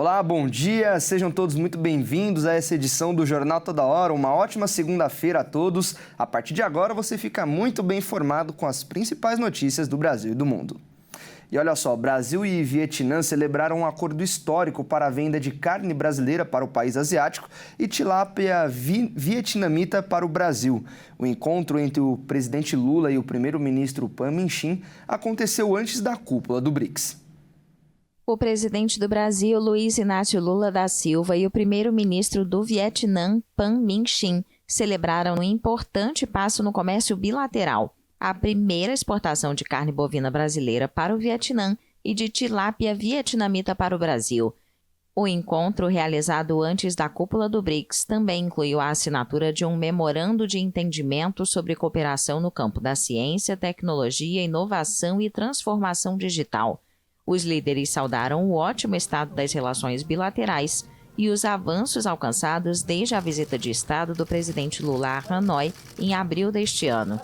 Olá, bom dia, sejam todos muito bem-vindos a essa edição do Jornal Toda Hora. Uma ótima segunda-feira a todos. A partir de agora você fica muito bem informado com as principais notícias do Brasil e do mundo. E olha só, Brasil e Vietnã celebraram um acordo histórico para a venda de carne brasileira para o país asiático e tilápia vietnamita para o Brasil. O encontro entre o presidente Lula e o primeiro-ministro Pham Minh Chinh aconteceu antes da cúpula do BRICS. O presidente do Brasil, Luiz Inácio Lula da Silva, e o primeiro-ministro do Vietnã, Pham Minh Chinh, celebraram um importante passo no comércio bilateral, a primeira exportação de carne bovina brasileira para o Vietnã e de tilápia vietnamita para o Brasil. O encontro, realizado antes da cúpula do BRICS, também incluiu a assinatura de um memorando de entendimento sobre cooperação no campo da ciência, tecnologia, inovação e transformação digital. Os líderes saudaram o ótimo estado das relações bilaterais e os avanços alcançados desde a visita de Estado do presidente Lula a Hanoi em abril deste ano.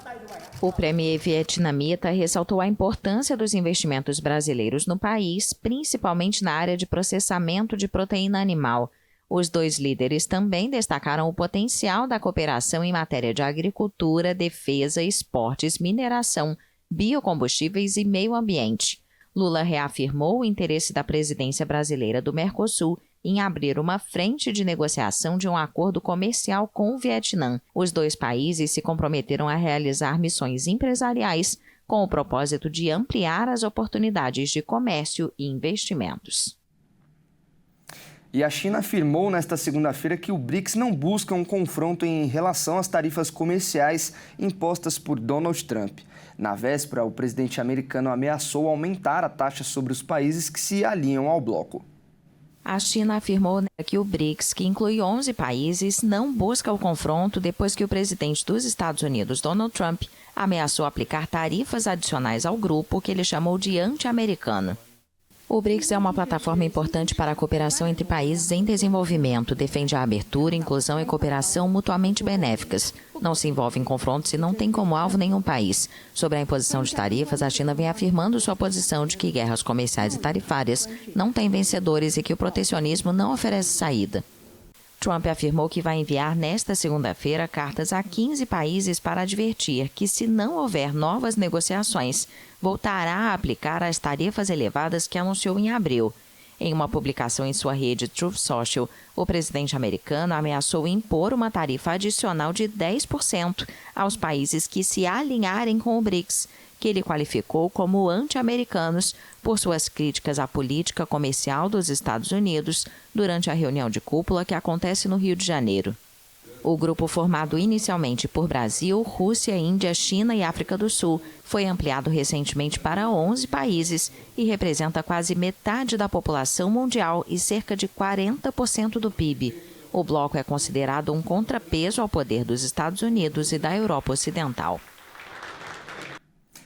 O premier vietnamita ressaltou a importância dos investimentos brasileiros no país, principalmente na área de processamento de proteína animal. Os dois líderes também destacaram o potencial da cooperação em matéria de agricultura, defesa, esportes, mineração, biocombustíveis e meio ambiente. Lula reafirmou o interesse da presidência brasileira do Mercosul em abrir uma frente de negociação de um acordo comercial com o Vietnã. Os dois países se comprometeram a realizar missões empresariais com o propósito de ampliar as oportunidades de comércio e investimentos. E a China afirmou nesta segunda-feira que o BRICS não busca um confronto em relação às tarifas comerciais impostas por Donald Trump. Na véspera, o presidente americano ameaçou aumentar a taxa sobre os países que se alinham ao bloco. A China afirmou que o BRICS, que inclui 11 países, não busca o confronto depois que o presidente dos Estados Unidos, Donald Trump, ameaçou aplicar tarifas adicionais ao grupo que ele chamou de anti-americano. O BRICS é uma plataforma importante para a cooperação entre países em desenvolvimento, defende a abertura, inclusão e cooperação mutuamente benéficas. Não se envolve em confrontos e não tem como alvo nenhum país. Sobre a imposição de tarifas, a China vem afirmando sua posição de que guerras comerciais e tarifárias não têm vencedores e que o protecionismo não oferece saída. Trump afirmou que vai enviar nesta segunda-feira cartas a 15 países para advertir que, se não houver novas negociações, voltará a aplicar as tarifas elevadas que anunciou em abril. Em uma publicação em sua rede Truth Social, o presidente americano ameaçou impor uma tarifa adicional de 10% aos países que se alinharem com o BRICS, que ele qualificou como anti-americanos por suas críticas à política comercial dos Estados Unidos durante a reunião de cúpula que acontece no Rio de Janeiro. O grupo, formado inicialmente por Brasil, Rússia, Índia, China e África do Sul, foi ampliado recentemente para 11 países e representa quase metade da população mundial e cerca de 40% do PIB. O bloco é considerado um contrapeso ao poder dos Estados Unidos e da Europa Ocidental.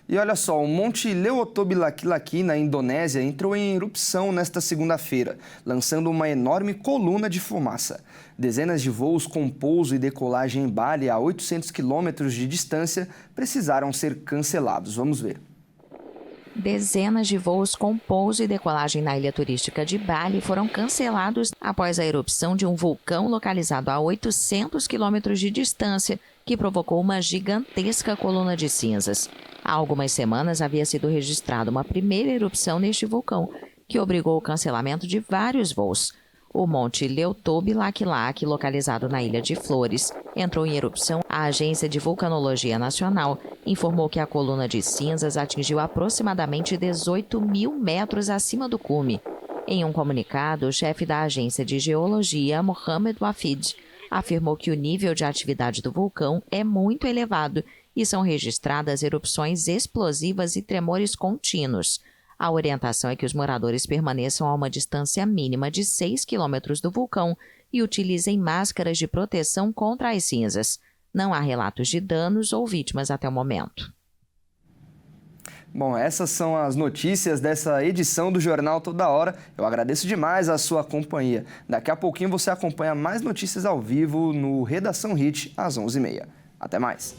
E olha só, o Monte Leutobilaki na Indonésia entrou em erupção nesta segunda-feira, lançando uma enorme coluna de fumaça. Dezenas de voos com pouso e decolagem em Bali, a 800 quilômetros de distância, precisaram ser cancelados. Vamos ver. Dezenas de voos com pouso e decolagem na ilha turística de Bali foram cancelados após a erupção de um vulcão localizado a 800 quilômetros de distância, que provocou uma gigantesca coluna de cinzas. Há algumas semanas havia sido registrada uma primeira erupção neste vulcão, que obrigou o cancelamento de vários voos. O Monte Leutobilaki, localizado na Ilha de Flores, entrou em erupção. A Agência de Vulcanologia Nacional informou que a coluna de cinzas atingiu aproximadamente 18 mil metros acima do cume. Em um comunicado, o chefe da Agência de Geologia, Mohamed Wafid, afirmou que o nível de atividade do vulcão é muito elevado e são registradas erupções explosivas e tremores contínuos. A orientação é que os moradores permaneçam a uma distância mínima de 6 quilômetros do vulcão e utilizem máscaras de proteção contra as cinzas. Não há relatos de danos ou vítimas até o momento. Bom, essas são as notícias dessa edição do Jornal Toda Hora. Eu agradeço demais a sua companhia. Daqui a pouquinho você acompanha mais notícias ao vivo no Redação Hit, às 11h30. Até mais!